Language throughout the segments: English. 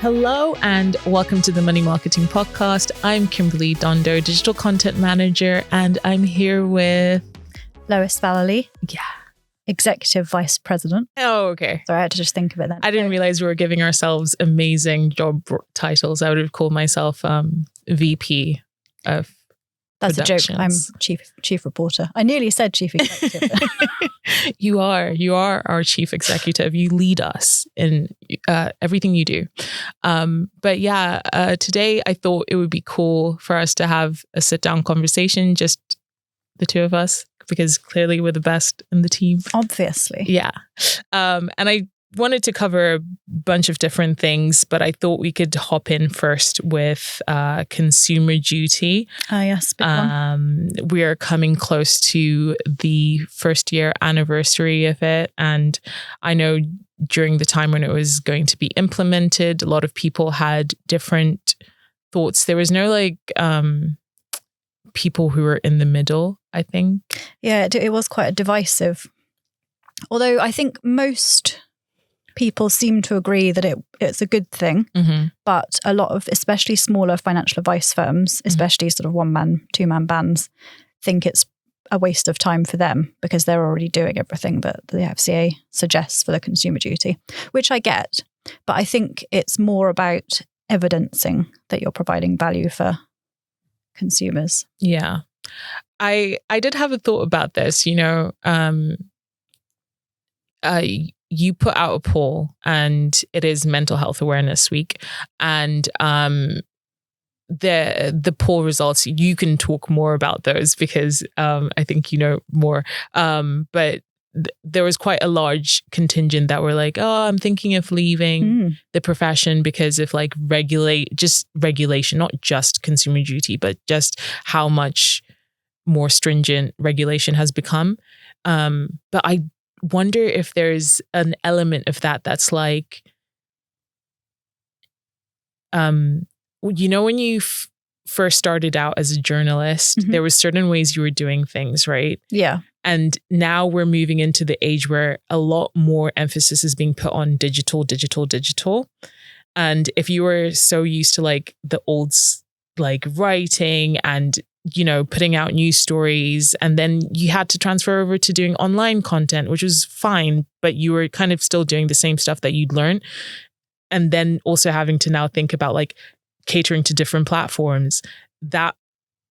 Hello and welcome to the Money Marketing Podcast. I'm Kimberley, Dondo, Digital Content Manager, and I'm here with... Lois, Vallely. Yeah. Executive Vice President. Oh, okay. Sorry, I had to just think of it then. I didn't realize we were giving ourselves amazing job titles. I would have called myself VP of That's a joke. I'm chief reporter. I nearly said chief executive. You are our chief executive. You lead us in everything you do. But yeah, today I thought it would be cool for us to have a sit down conversation, just the two of us, because clearly we're the best in the team. Obviously. Yeah. And I wanted to cover a bunch of different things, but I thought we could hop in first with consumer duty. Yes, big one. We are coming close to the first year anniversary of it. And I know during the time when it was going to be implemented, a lot of people had different thoughts. There was no people who were in the middle, I think. Yeah, it was quite a divisive. Although I think most people seem to agree that it's a good thing, but a lot of, especially smaller financial advice firms, especially sort of one-man, two-man bands, think it's a waste of time for them because they're already doing everything that the FCA suggests for the consumer duty, which I get. But I think it's more about evidencing that you're providing value for consumers. Yeah. I did have a thought about this, you put out a poll and it is Mental Health Awareness Week, and the poll results, you can talk more about those because I think you know more. But there was quite a large contingent that were like, oh, I'm thinking of leaving the profession because of regulation, not just consumer duty, but just how much more stringent regulation has become. But I wonder if there's an element of that's like, when you first started out as a journalist, there were certain ways you were doing things, right? Yeah. And now we're moving into the age where a lot more emphasis is being put on digital. And if you were so used to the old writing and putting out news stories, and then you had to transfer over to doing online content, which was fine, but you were kind of still doing the same stuff that you'd learned. And then also having to now think about catering to different platforms, that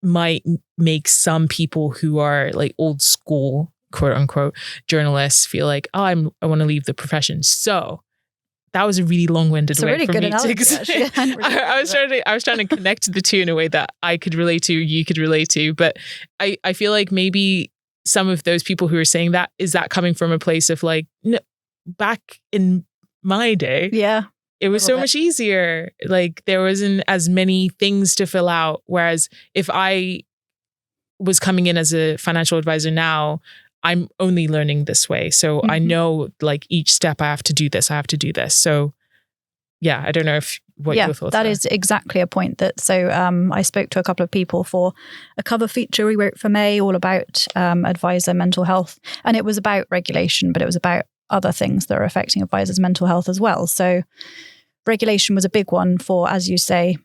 might make some people who are old school, quote unquote, journalists feel I want to leave the profession. So that was a really long-winded way really for me analogy, to I was trying to connect the two in a way that I could relate to, you could relate to. But I feel like maybe some of those people who are saying that, is that coming from a place of no, back in my day, it was so much easier. There wasn't as many things to fill out. Whereas if I was coming in as a financial advisor now, I'm only learning this way. So I know each step I have to do this. So yeah, I don't know what your thoughts are. That is exactly a point I spoke to a couple of people for a cover feature we wrote for May all about advisor mental health. And it was about regulation, but it was about other things that are affecting advisors' mental health as well. So regulation was a big one for, as you say,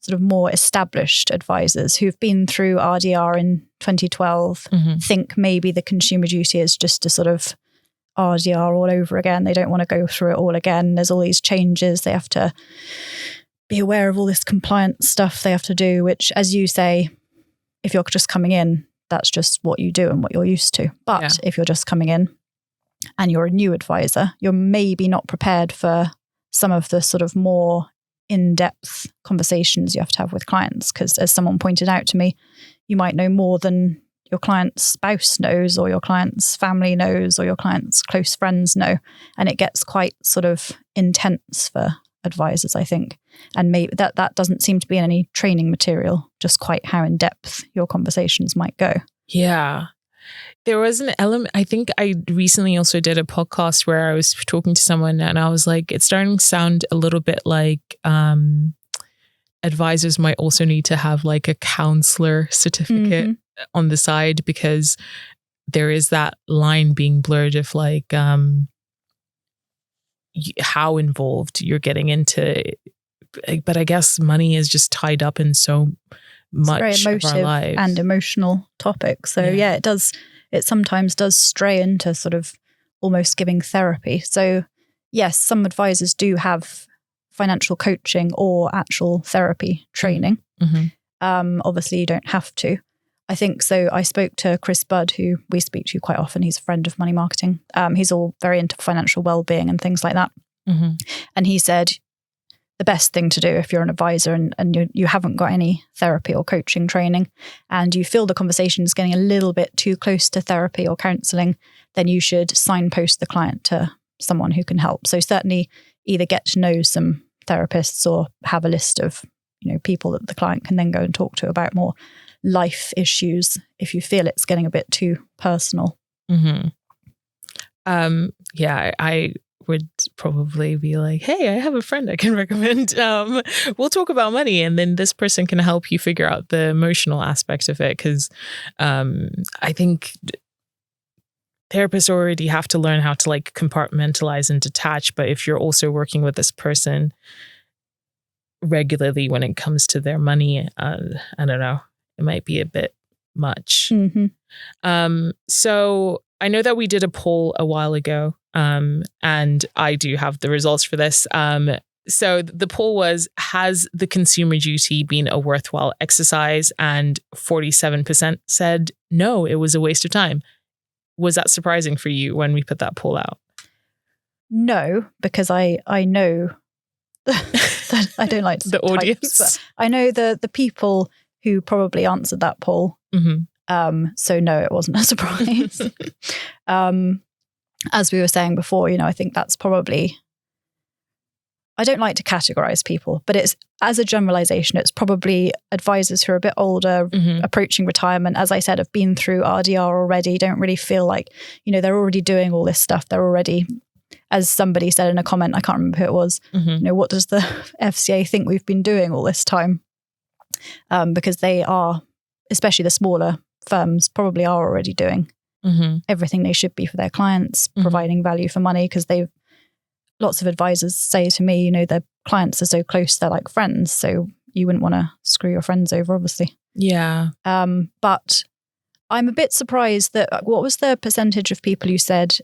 sort of more established advisors who've been through RDR in 2012, think maybe the consumer duty is just a sort of RDR all over again. They don't want to go through it all again. There's all these changes. They have to be aware of all this compliance stuff they have to do, which, as you say, if you're just coming in, that's just what you do and what you're used to. But if you're just coming in and you're a new advisor, you're maybe not prepared for some of the sort of more in-depth conversations you have to have with clients, because as someone pointed out to me, you might know more than your client's spouse knows, or your client's family knows, or your client's close friends know, and it gets quite sort of intense for advisors, I think. And maybe that doesn't seem to be in any training material, just quite how in-depth your conversations might go. Yeah. There was an element, I think I recently also did a podcast where I was talking to someone and I was like, it's starting to sound a little bit like advisors might also need to have a counselor certificate on the side, because there is that line being blurred of how involved you're getting into. But I guess money is just tied up in so much of our lives. And emotional topic. So yeah, it sometimes does stray into sort of almost giving therapy. So yes, some advisors do have financial coaching or actual therapy training. Obviously you don't have to. I think so. I spoke to Chris Budd, who we speak to quite often. He's a friend of Money Marketing. He's all very into financial well-being and things like that. And he said, the best thing to do if you're an advisor and you haven't got any therapy or coaching training and you feel the conversation is getting a little bit too close to therapy or counselling, then you should signpost the client to someone who can help. So certainly either get to know some therapists or have a list of, people that the client can then go and talk to about more life issues if you feel it's getting a bit too personal. I would probably be like, hey, I have a friend I can recommend. We'll talk about money, and then this person can help you figure out the emotional aspect of it. Because I think therapists already have to learn how to like compartmentalize and detach. But if you're also working with this person regularly when it comes to their money, I don't know, it might be a bit much. So I know that we did a poll a while ago. And I do have the results for this. So the poll was, has the consumer duty been a worthwhile exercise? And 47% said, no, it was a waste of time. Was that surprising for you when we put that poll out? No, because I know that I don't like to the type, audience. but I know the people who probably answered that poll. So no, it wasn't a surprise. As we were saying before, I think that's probably, I don't like to categorize people, but it's, as a generalization, it's probably advisors who are a bit older, approaching retirement, as I said, have been through RDR already, don't really feel like, they're already doing all this stuff. They're already, as somebody said in a comment, I can't remember who it was, what does the FCA think we've been doing all this time? Because they are, especially the smaller firms, probably are already doing everything they should be for their clients, providing value for money, because lots of advisors say to me, their clients are so close, they're like friends. So you wouldn't want to screw your friends over, obviously. Yeah. But I'm a bit surprised that, what was the percentage of people who said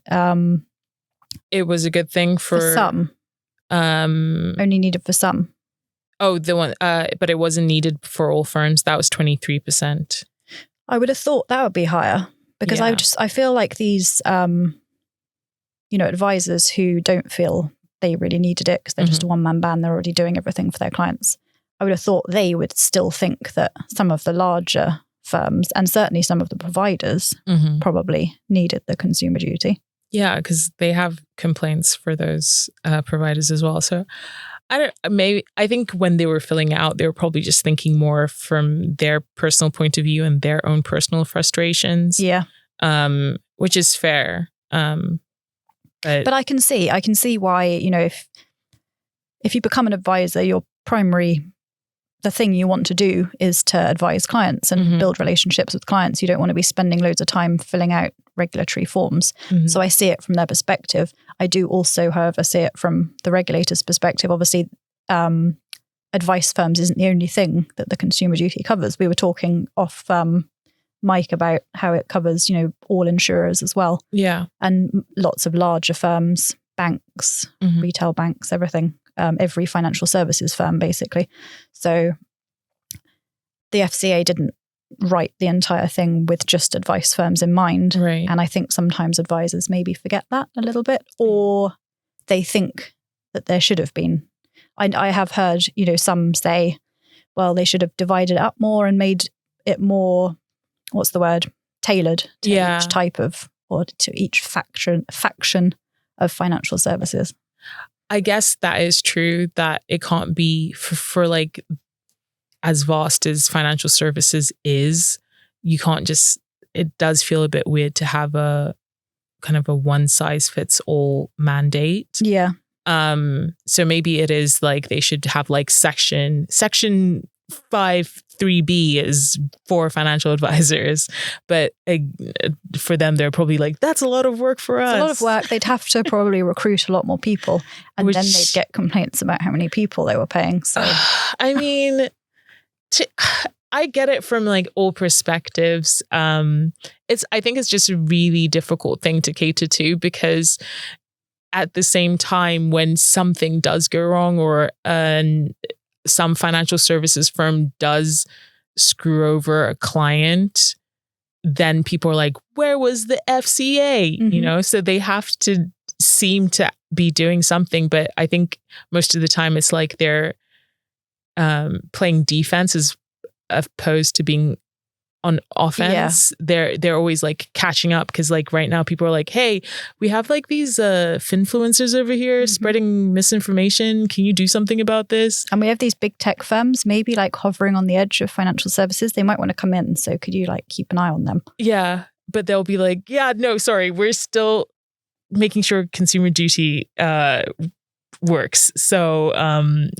it was a good thing for some? Only needed for some. Oh, the one, but it wasn't needed for all firms. That was 23%. I would have thought that would be higher. Because I feel like these, advisors who don't feel they really needed it because they're just a one-man band, they're already doing everything for their clients. I would have thought they would still think that some of the larger firms and certainly some of the providers probably needed the consumer duty. Yeah, because they have complaints for those providers as well. So I think when they were filling out, they were probably just thinking more from their personal point of view and their own personal frustrations. Yeah. Which is fair. But I can see why, if you become an advisor, the thing you want to do is to advise clients and build relationships with clients. You don't want to be spending loads of time filling out regulatory forms. So I see it from their perspective. I do also, however, see it from the regulator's perspective. Obviously, advice firms isn't the only thing that the consumer duty covers. We were talking off mic about how it covers, all insurers as well. Yeah. And lots of larger firms, banks, retail banks, everything. Every financial services firm, basically. So the FCA didn't write the entire thing with just advice firms in mind. Right. And I think sometimes advisors maybe forget that a little bit, or they think that there should have been. I have heard, some say, well, they should have divided it up more and made it more, tailored to each type of, or to each faction of financial services. I guess that is true, that it can't be for like as vast as financial services is. You can't just, it does feel a bit weird to have a kind of a one size fits all mandate. Yeah. So maybe it is like they should have like section 3B is for financial advisors, but for them, they're probably like, that's a lot of work for us. It's a lot of work. They'd have to probably recruit a lot more people, and then they'd get complaints about how many people they were paying. So, I mean, I get it from like all perspectives. I think it's just a really difficult thing to cater to, because at the same time, when something does go wrong, or some financial services firm does screw over a client, then people are like, where was the FCA? Mm-hmm. You know, so they have to seem to be doing something. But I think most of the time it's like they're playing defense as opposed to being on offense. They're always like catching up, because like right now people are like, hey, we have like these finfluencers over here spreading misinformation. Can you do something about this? And we have these big tech firms maybe like hovering on the edge of financial services. They might want to come in. So could you like keep an eye on them? Yeah. But they'll be like, yeah, no, sorry, we're still making sure Consumer Duty works. So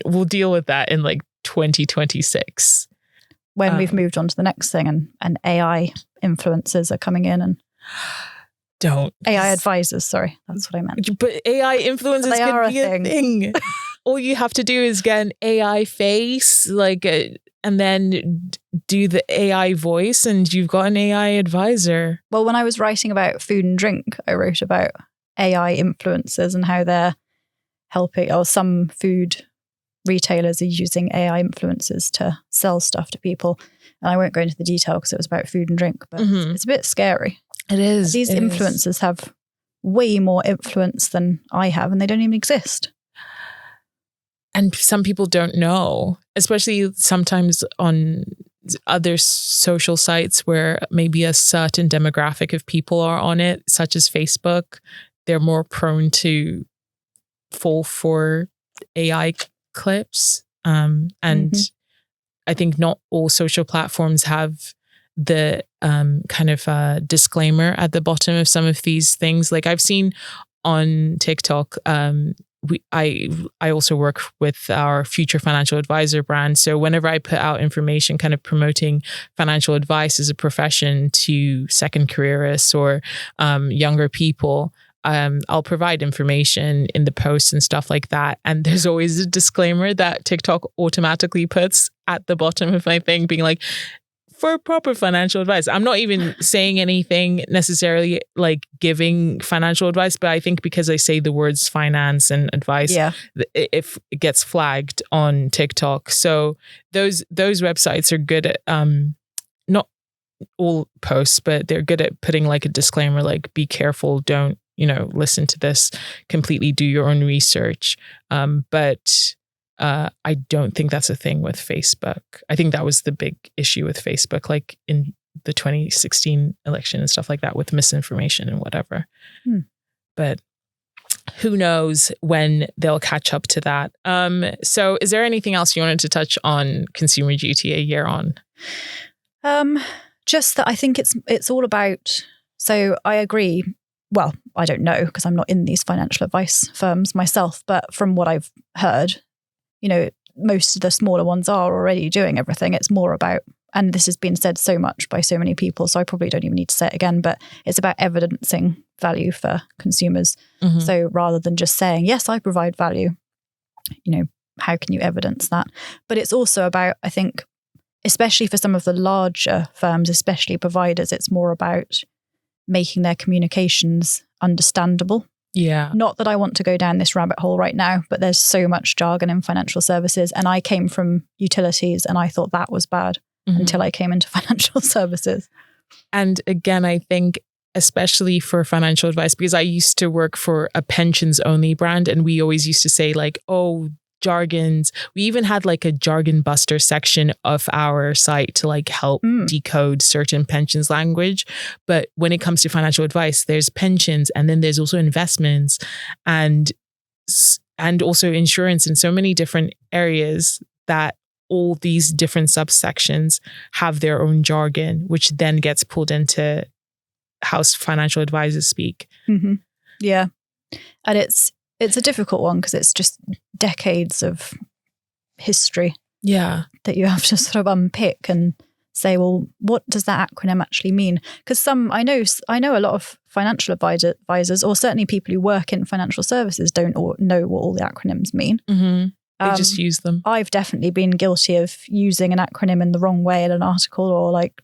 we'll deal with that in like 2026. When we've moved on to the next thing, and AI influencers are coming in, and AI advisors. Sorry, that's what I meant. But AI influencers could be a thing. All you have to do is get an AI face, and then do the AI voice, and you've got an AI advisor. Well, when I was writing about food and drink, I wrote about AI influencers and how they're helping, or some food retailers are using AI influencers to sell stuff to people. And I won't go into the detail because it was about food and drink, but it's a bit scary. It is. These influencers have way more influence than I have, and they don't even exist. And some people don't know, especially sometimes on other social sites where maybe a certain demographic of people are on it, such as Facebook. They're more prone to fall for AI clips. And I think not all social platforms have the kind of disclaimer at the bottom of some of these things. Like I've seen on TikTok, I also work with our Future Financial Advisor brand. So whenever I put out information kind of promoting financial advice as a profession to second careerists or younger people, I'll provide information in the posts and stuff like that. And there's always a disclaimer that TikTok automatically puts at the bottom of my thing, being like, for proper financial advice. I'm not even saying anything necessarily like giving financial advice, but I think because I say the words finance and advice, it gets flagged on TikTok. So those websites are good at, not all posts, but they're good at putting like a disclaimer, like be careful, don't, listen to this, completely do your own research. But I don't think that's a thing with Facebook. I think that was the big issue with Facebook, like in the 2016 election and stuff like that, with misinformation and whatever. But who knows when they'll catch up to that. So is there anything else you wanted to touch on Consumer Duty a year on? Just that I think it's all about, so I agree. Well, I don't know because I'm not in these financial advice firms myself, but from what I've heard, most of the smaller ones are already doing everything. It's more about, and this has been said so much by so many people, so I probably don't even need to say it again, but it's about evidencing value for consumers. So rather than just saying, yes, I provide value, how can you evidence that? But it's also about, I think, especially for some of the larger firms, especially providers, it's more about making their communications understandable. Yeah. Not that I want to go down this rabbit hole right now, but there's so much jargon in financial services. And I came from utilities and I thought that was bad until I came into financial services. And again, I think especially for financial advice, because I used to work for a pensions only brand and we always used to say like, oh, jargons. We even had like a jargon buster section of our site to like help decode certain pensions language. But when it comes to financial advice, there's pensions and then there's also investments and also insurance in so many different areas that all these different subsections have their own jargon, which then gets pulled into how financial advisors speak. Yeah. And it's a difficult one because it's just decades of history. Yeah. that you have to sort of unpick and say, well, what does that acronym actually mean? Because I know a lot of financial advisors, or certainly people who work in financial services, don't know what all the acronyms mean. Mm-hmm. They just use them. I've definitely been guilty of using an acronym in the wrong way in an article, or like,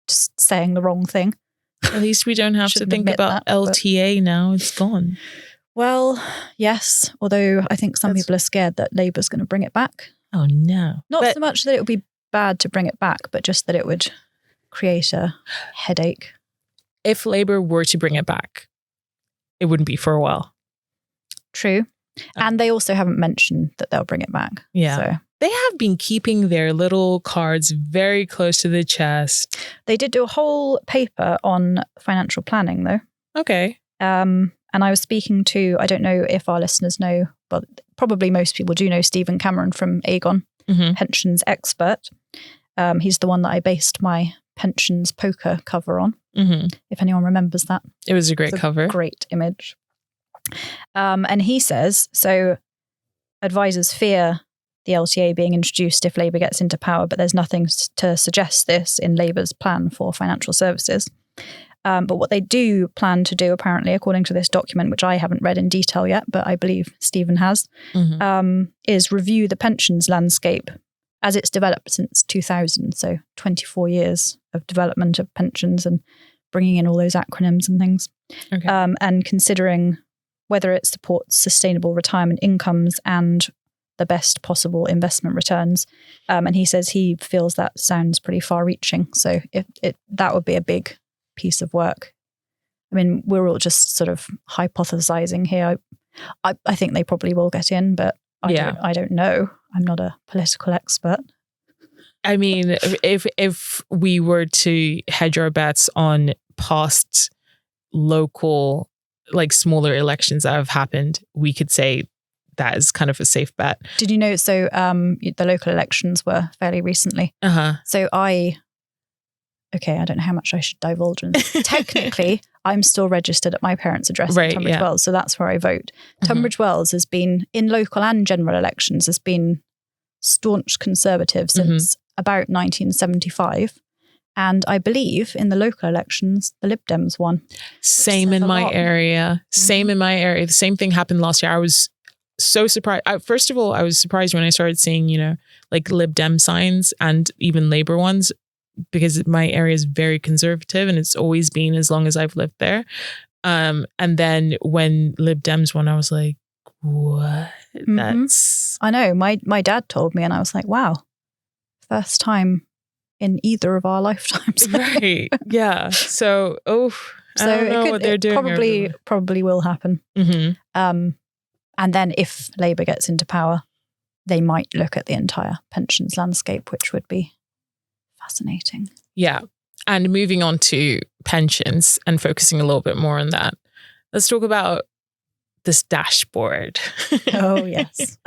just saying the wrong thing. At least we don't have to think about LTA now. It's gone. Well, yes. Although I think some people are scared that Labour's going to bring it back. Oh, no. Not so much that it would be bad to bring it back, but just that it would create a headache. If Labour were to bring it back, it wouldn't be for a while. True. And they also haven't mentioned that they'll bring it back. Yeah. So. They have been keeping their little cards very close to the chest. They did do a whole paper on financial planning, though. Okay. And I was speaking to, I don't know if our listeners know, but probably most people do know Stephen Cameron from Aegon, pensions expert. He's the one that I based my pensions poker cover on, if anyone remembers that. It was a great cover. Great image. And he says, so advisors fear the LTA being introduced if Labour gets into power, but there's nothing to suggest this in Labour's plan for financial services. But what they do plan to do, apparently, according to this document, which I haven't read in detail yet, but I believe Stephen has, is review the pensions landscape as it's developed since 2000. So 24 years of development of pensions and bringing in all those acronyms and things. Okay. And considering whether it supports sustainable retirement incomes and the best possible investment returns. And he says he feels that sounds pretty far-reaching. So that would be a big piece of work. I mean, we're all just sort of hypothesizing here. I think they probably will get in, but I don't know. I'm not a political expert. I mean, if we were to hedge our bets on past local, like smaller elections that have happened, we could say that is kind of a safe bet. Did you know? So the local elections were fairly recently. So I don't know how much I should divulge. Technically, I'm still registered at my parents' address in Tunbridge Wells, so that's where I vote. Tunbridge Wells has been, in local and general elections, has been staunch Conservative since about 1975. And I believe in the local elections, the Lib Dems won. Same in my area. Same in my area. The same thing happened last year. I was so surprised. First of all, I was surprised when I started seeing, like Lib Dem signs and even Labour ones, because my area is very conservative and it's always been as long as I've lived there. And then when Lib Dems won, I was like, what? That's... I know. My dad told me and I was like, wow, first time in either of our lifetimes. Right. Yeah. So, I don't know what they're doing. Probably will happen. And then if Labour gets into power, they might look at the entire pensions landscape, which would be fascinating. Yeah. And moving on to pensions and focusing a little bit more on that, let's talk about this dashboard. Oh, yes.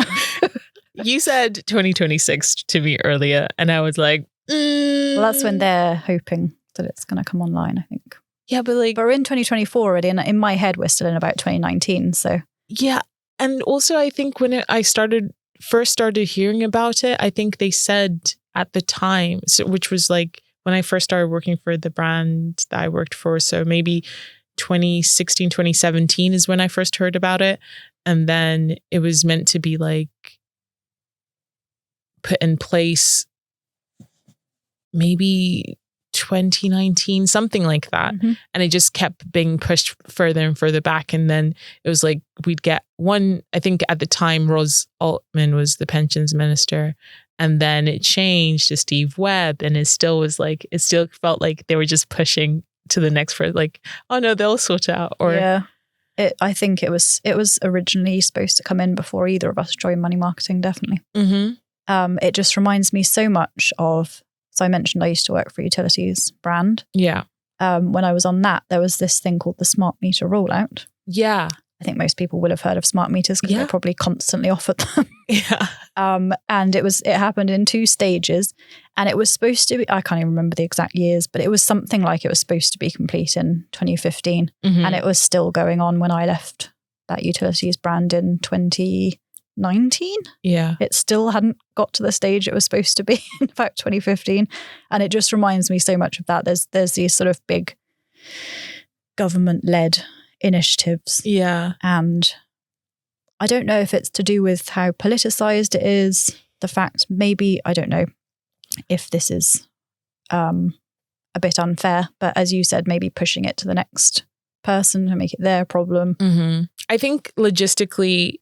You said 2026 to me earlier, and I was like, Well, that's when they're hoping that it's going to come online, I think. Yeah, but we're in 2024 already, and in my head, we're still in about 2019. So yeah. And also, I think when I first started hearing about it, I think they said at the time, which was like when I first started working for the brand that I worked for. So maybe 2016, 2017 is when I first heard about it. And then it was meant to be like put in place maybe 2019, something like that. And it just kept being pushed further and further back. And then it was like we'd get one, I think at the time Ros Altman was the pensions minister, and then it changed to Steve Webb, and it still felt like they were just pushing to the next for like, oh no, they'll sort it out. Or yeah, I think it was originally supposed to come in before either of us joined money marketing, definitely. It just reminds me so much of, so I mentioned I used to work for utilities brand. Yeah. When I was on that, there was this thing called the smart meter rollout. Yeah. I think most people will have heard of smart meters because they're probably constantly offered them. Yeah. And it happened in 2 stages, and it was supposed to be, I can't even remember the exact years, but it was something like it was supposed to be complete in 2015. And it was still going on when I left that utilities brand in 2018. 2019. Yeah. It still hadn't got to the stage it was supposed to be in about 2015. And it just reminds me so much of that. There's these sort of big government-led initiatives. Yeah. And I don't know if it's to do with how politicized it is, the fact maybe, I don't know if this is a bit unfair, but as you said, maybe pushing it to the next person to make it their problem. Mm-hmm. I think logistically,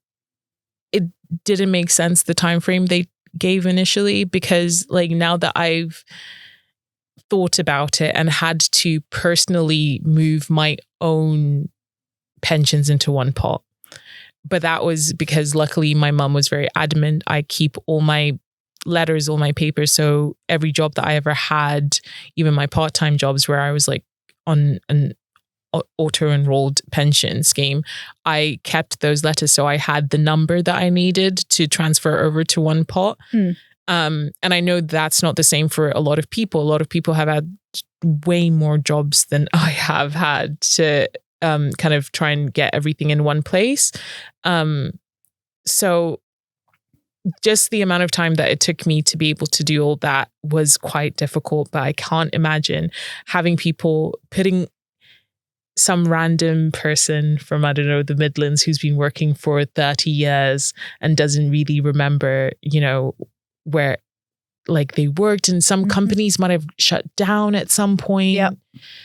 it didn't make sense, the time frame they gave initially, because like now that I've thought about it and had to personally move my own pensions into one pot. But that was because luckily my mum was very adamant. I keep all my letters, all my papers. So every job that I ever had, even my part-time jobs where I was like on an auto-enrolled pension scheme, I kept those letters. So I had the number that I needed to transfer over to one pot. And I know that's not the same for a lot of people. A lot of people have had way more jobs than I have had to kind of try and get everything in one place. So just the amount of time that it took me to be able to do all that was quite difficult. But I can't imagine having people putting some random person from, I don't know, the Midlands who's been working for 30 years and doesn't really remember, you know, where like they worked, and some companies might have shut down at some point. Yeah.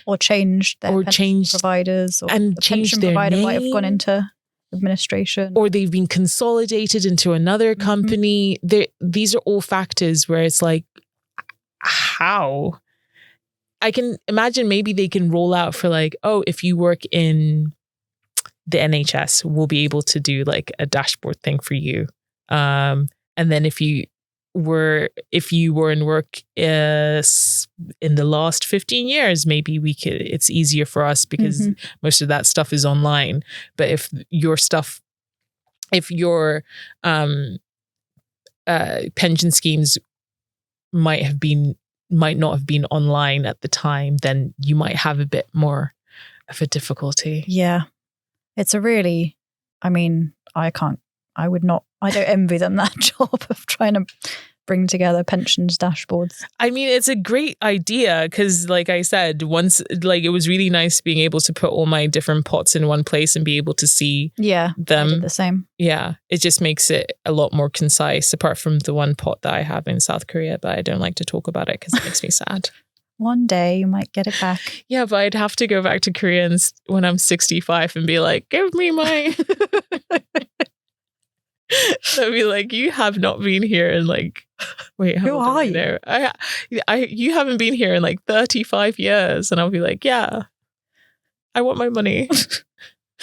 Or changed their pension providers, or and the changed pension their provider name, might have gone into administration, or they've been consolidated into another company. These are all factors where it's like, how? I can imagine maybe they can roll out for like, oh, if you work in the NHS, we'll be able to do like a dashboard thing for you. And then if you were in work in the last 15 years, maybe it's easier for us because most of that stuff is online. But if your pension schemes might not have been online at the time, then you might have a bit more of a difficulty. Yeah. It's a really, I mean, I don't envy them that job of trying to bring together pensions dashboards. I mean, it's a great idea because, like I said, once, like, it was really nice being able to put all my different pots in one place and be able to see them. I did the same. Yeah, it just makes it a lot more concise, apart from the one pot that I have in South Korea, but I don't like to talk about it because it makes me sad. One day you might get it back. Yeah, but I'd have to go back to Korea when I'm 65 and be like, give me my... I'd be like, you have not been here in like, wait, who are you? You haven't been here in like 35 years. And I'll be like, yeah, I want my money.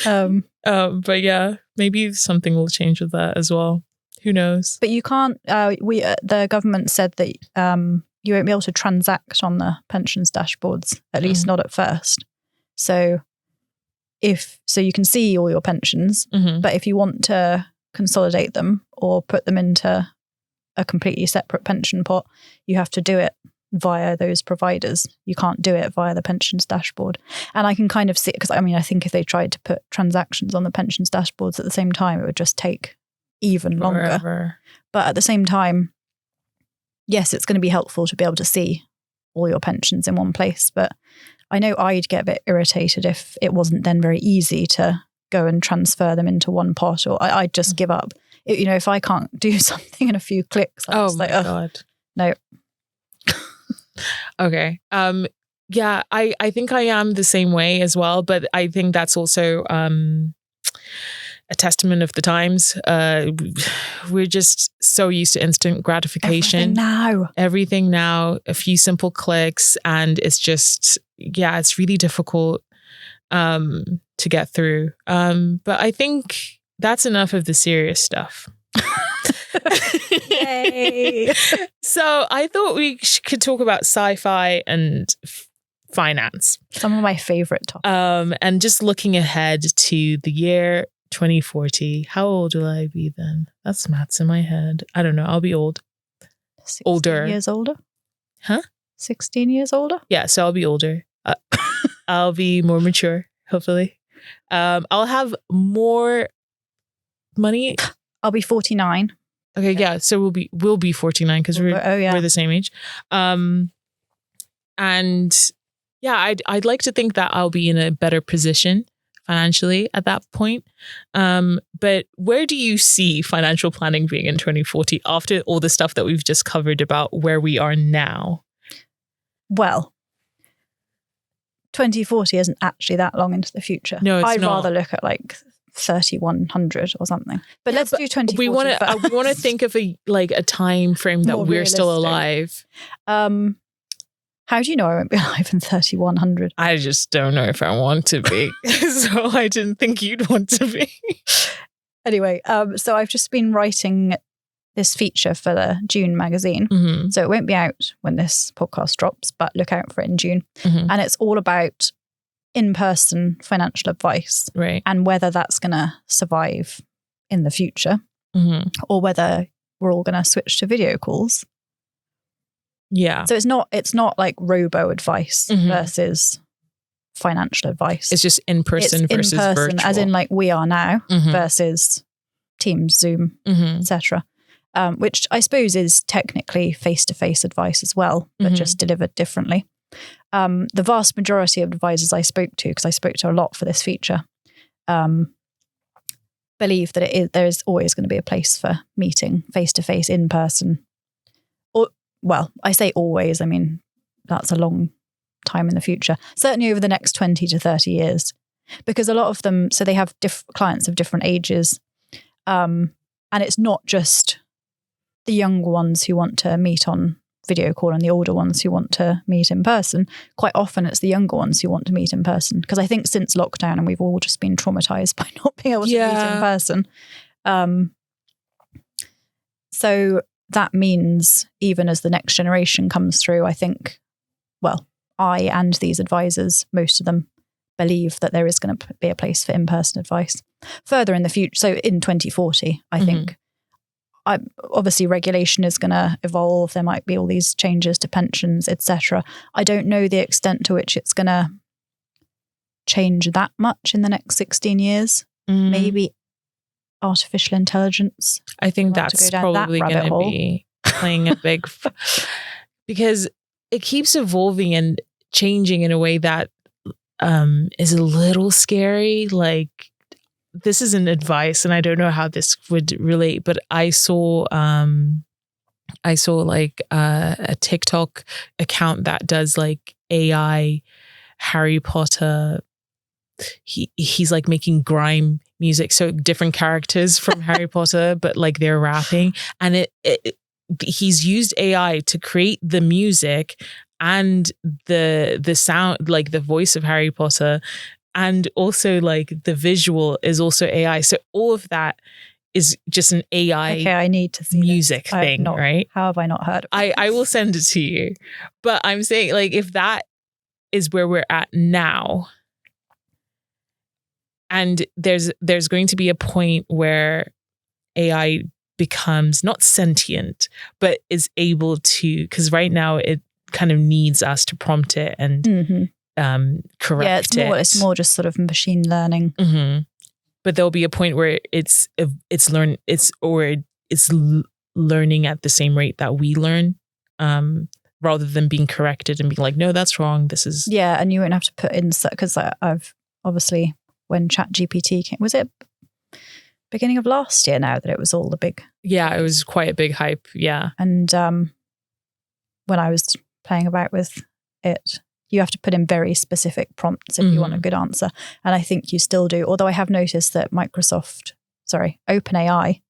But yeah, maybe something will change with that as well. Who knows? But you can't, the government said that you won't be able to transact on the pensions dashboards, at least not at first. So you can see all your pensions, but if you want to consolidate them or put them into a completely separate pension pot, you have to do it via those providers. You can't do it via the pensions dashboard. And I can kind of see, because I mean, I think if they tried to put transactions on the pensions dashboards at the same time, it would just take even longer. But at the same time, yes, it's going to be helpful to be able to see all your pensions in one place. But I know I'd get a bit irritated if it wasn't then very easy to go and transfer them into one pot, or I'd just give up. If I can't do something in a few clicks, I'm just like, God. No. Okay. Yeah, I think I am the same way as well, but I think that's also a testament of the times. We're just so used to instant gratification. Everything now, a few simple clicks, and it's just, yeah, it's really difficult to get through. But I think that's enough of the serious stuff. Yay. So I thought we could talk about sci-fi and finance. Some of my favorite topics. And just looking ahead to the year 2040. How old will I be then? That's maths in my head. I don't know. I'll be old. 16 years older? Huh? 16 years older? Yeah, so I'll be older. I'll be more mature, hopefully. I'll have more money. I'll be 49. Okay, yeah. So we'll be 49 because we're the same age. And yeah, I'd like to think that I'll be in a better position financially at that point. But where do you see financial planning being in 2040 after all the stuff that we've just covered about where we are now? Well, 2040 isn't actually that long into the future. No, it's I'd not. rather look at like 3100 or something. But let's do 2040. We want to think of a time frame that we're still alive. How do you know I won't be alive in 3100? I just don't know if I want to be. So I didn't think you'd want to be. Anyway, so I've just been writing this feature for the June magazine. Mm-hmm. So it won't be out when this podcast drops, but look out for it in June. Mm-hmm. And it's all about in-person financial advice, right? And whether that's going to survive in the future, mm-hmm. or whether we're all going to switch to video calls. Yeah. So it's not like robo advice mm-hmm. versus financial advice. It's just in-person versus virtual. As in like we are now mm-hmm. versus Teams, Zoom, mm-hmm. etc. Which I suppose is technically face-to-face advice as well, but mm-hmm. just delivered differently. The vast majority of advisors I spoke to, because I spoke to a lot for this feature, believe that there is always going to be a place for meeting face-to-face in person. Or, well, I say always, I mean, that's a long time in the future. Certainly over the next 20 to 30 years. Because a lot of them, so they have clients of different ages. And it's not just the younger ones who want to meet on video call and the older ones who want to meet in person. Quite often it's the younger ones who want to meet in person. Because I think since lockdown, and we've all just been traumatized by not being able to meet in person. So that means even as the next generation comes through, I think, well, I and these advisors, most of them, believe that there is going to be a place for in-person advice. Further in the future, so in 2040, I mm-hmm. think, obviously regulation is going to evolve. There might be all these changes to pensions, etc. I don't know the extent to which it's going to change that much in the next 16 years. Maybe artificial intelligence. I think that's probably going to be playing a big... because it keeps evolving and changing in a way that is a little scary. Like, this isn't advice, and I don't know how this would relate, but I saw like a TikTok account that does like AI Harry Potter. He's like making grime music, so different characters from Harry Potter, but like they're rapping, and he's used AI to create the music and the sound, like the voice of Harry Potter. And also like the visual is also AI. So all of that is just an AI I need to see music thing, right? How have I not heard of it? I will send it to you. But I'm saying, like, if that is where we're at now, and there's going to be a point where AI becomes not sentient, but is able to, because right now it kind of needs us to prompt it and mm-hmm. Correct it. It's more just sort of machine learning. Mm-hmm. But there'll be a point where it's learning at the same rate that we learn, rather than being corrected and being like, no, that's wrong. This is and you won't have to put in, because I've obviously, when ChatGPT came, was it beginning of last year now that it was all the big? Yeah, it was quite a big hype. Yeah, and when I was playing about with it, you have to put in very specific prompts if mm-hmm. you want a good answer. And I think you still do. Although I have noticed that OpenAI,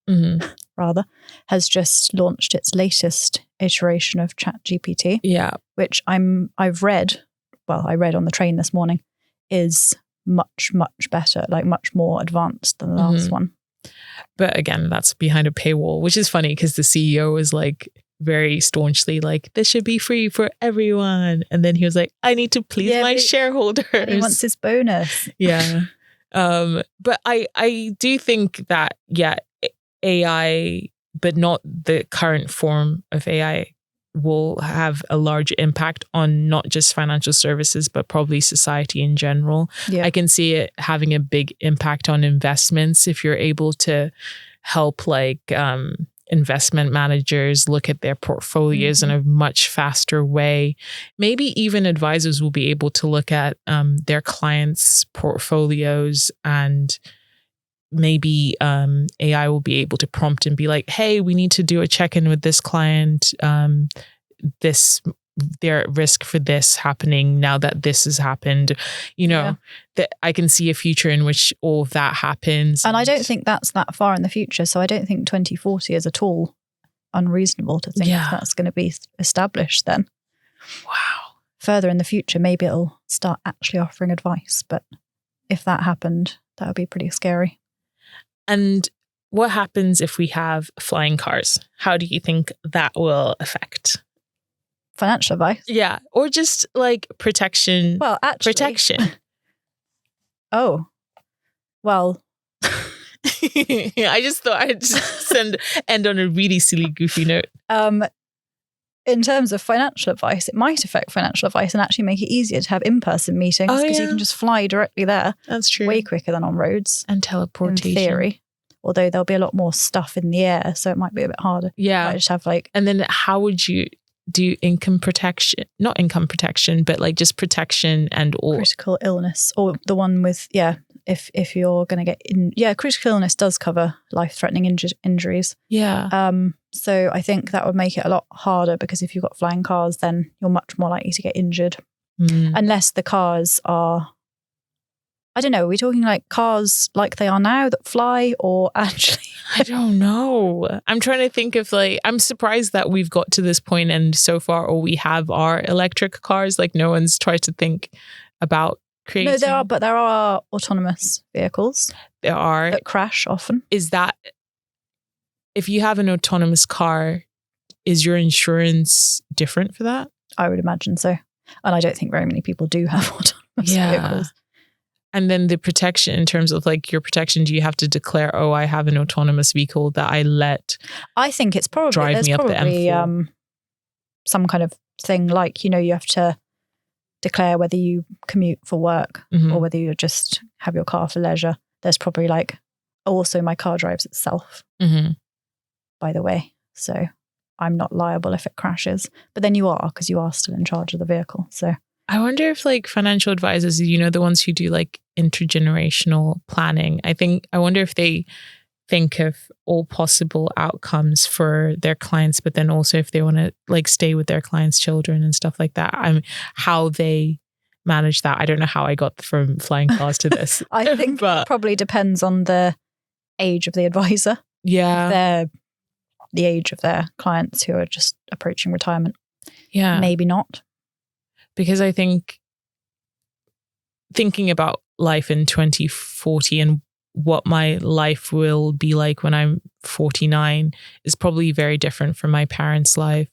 mm-hmm. rather, has just launched its latest iteration of ChatGPT. Yeah. Which I read on the train this morning, is much, much better, like much more advanced than the last mm-hmm. one. But again, that's behind a paywall, which is funny because the CEO is like, very staunchly like, this should be free for everyone, and then he was like, I need to please my shareholders. He wants his bonus. Yeah. But I do think that AI, but not the current form of AI, will have a large impact on not just financial services but probably society in general. I can see it having a big impact on investments if you're able to help like investment managers look at their portfolios in a much faster way. Maybe even advisors will be able to look at their clients' portfolios, and maybe AI will be able to prompt and be like, hey, we need to do a check-in with this client. They're at risk for this happening now that this has happened. That I can see a future in which all of that happens. And I don't think that's that far in the future. So I don't think 2040 is at all unreasonable to think that's going to be established then. Wow. Further in the future, maybe it'll start actually offering advice. But if that happened, that would be pretty scary. And what happens if we have flying cars? How do you think that will affect financial advice? Yeah. Or just like protection. Well, actually. Protection. Oh. Well. I just thought I'd just end on a really silly, goofy note. In terms of financial advice, it might affect financial advice and actually make it easier to have in-person meetings because you can just fly directly there. That's true. Way quicker than on roads. And teleportation. In theory. Although there'll be a lot more stuff in the air, so it might be a bit harder. Yeah. Might just have like... And then how would you do income protection? Not income protection, but like just protection and all. Critical illness. Or the one with, if you're going to get in... Yeah, critical illness does cover life-threatening injuries. Yeah. So I think that would make it a lot harder because if you've got flying cars, then you're much more likely to get injured. Unless the cars are... I don't know, are we talking like cars like they are now that fly or actually? I don't know. I'm trying to think of like, I'm surprised that we've got to this point and so far all we have are electric cars. Like no one's tried to think about creating. No, there are autonomous vehicles. There are. That crash often. Is that, if you have an autonomous car, is your insurance different for that? I would imagine so. And I don't think very many people do have autonomous vehicles. And then the protection in terms of like your protection, do you have to declare, oh, I have an autonomous vehicle that I let I think it's probably drive me up the M4? Some kind of thing like, you have to declare whether you commute for work or whether you just have your car for leisure. There's probably like, also my car drives itself, by the way. So I'm not liable if it crashes. But then you are, because you are still in charge of the vehicle. So I wonder if like financial advisors, the ones who do like intergenerational planning, I wonder if they think of all possible outcomes for their clients, but then also if they want to like stay with their clients' children and stuff like that. How they manage that. I don't know how I got from flying cars to this. I think it probably depends on the age of the advisor. Yeah. They're the age of their clients who are just approaching retirement. Yeah. Maybe not. Because I think thinking about life in 2040 and what my life will be like when I'm 49 is probably very different from my parents' life.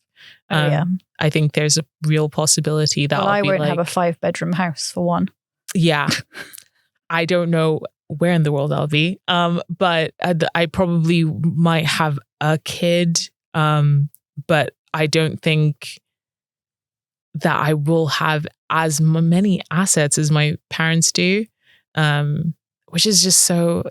I think there's a real possibility that I won't have a 5-bedroom house for one. Yeah. I don't know where in the world I'll be. But I probably might have a kid. But I don't think that I will have as many assets as my parents do, which is just so,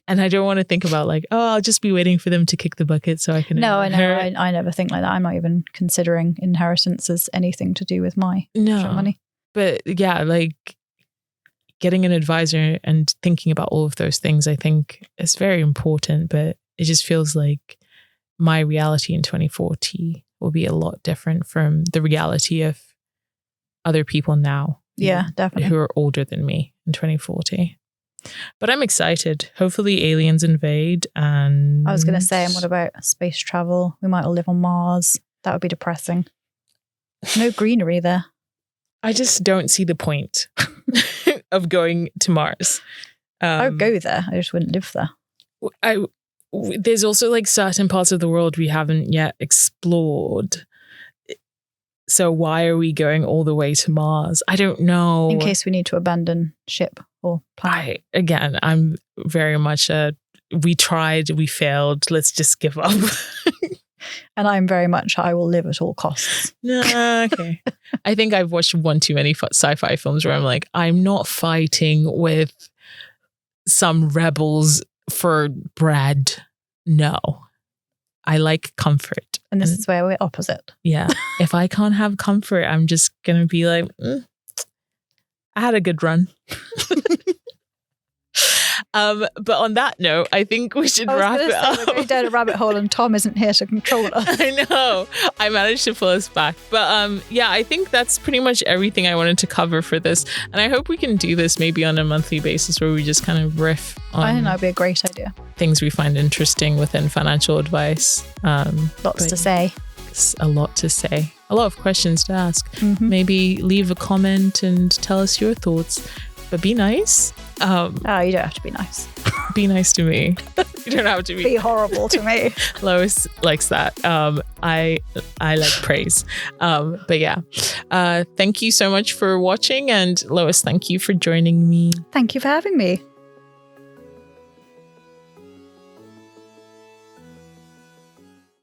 And I don't want to think about like, I'll just be waiting for them to kick the bucket so I can inherit. I never think like that. I'm not even considering inheritance as anything to do with my money. But like getting an advisor and thinking about all of those things, I think is very important, but it just feels like my reality in 2040 will be a lot different from the reality of other people now. Yeah, definitely. Who are older than me in 2040. But I'm excited. Hopefully aliens invade and... I was going to say, and what about space travel? We might all live on Mars. That would be depressing. No greenery there. I just don't see the point of going to Mars. I would go there. I just wouldn't live there. There's also like certain parts of the world we haven't yet explored. So why are we going all the way to Mars? I don't know. In case we need to abandon ship or planet. I'm very much we tried, we failed, let's just give up. And I'm very much, I will live at all costs. Okay. I think I've watched one too many sci-fi films where I'm like, I'm not fighting with some rebels For bread, no. I like comfort. And this is where we're opposite. Yeah. If I can't have comfort, I'm just going to be like, I had a good run. But on that note, I think we should wrap it up. We're going down a rabbit hole and Tom isn't here to control us. I know. I managed to pull us back. But yeah, I think that's pretty much everything I wanted to cover for this. And I hope we can do this maybe on a monthly basis where we just kind of riff on I think that would be a great idea. Things we find interesting within financial advice. Lots to say. A lot to say. A lot of questions to ask. Mm-hmm. Maybe leave a comment and tell us your thoughts. But be nice. You don't have to be nice. Be nice to me. You don't have to be horrible to me. Lois likes that. I like praise. But yeah, thank you so much for watching. And Lois, thank you for joining me. Thank you for having me.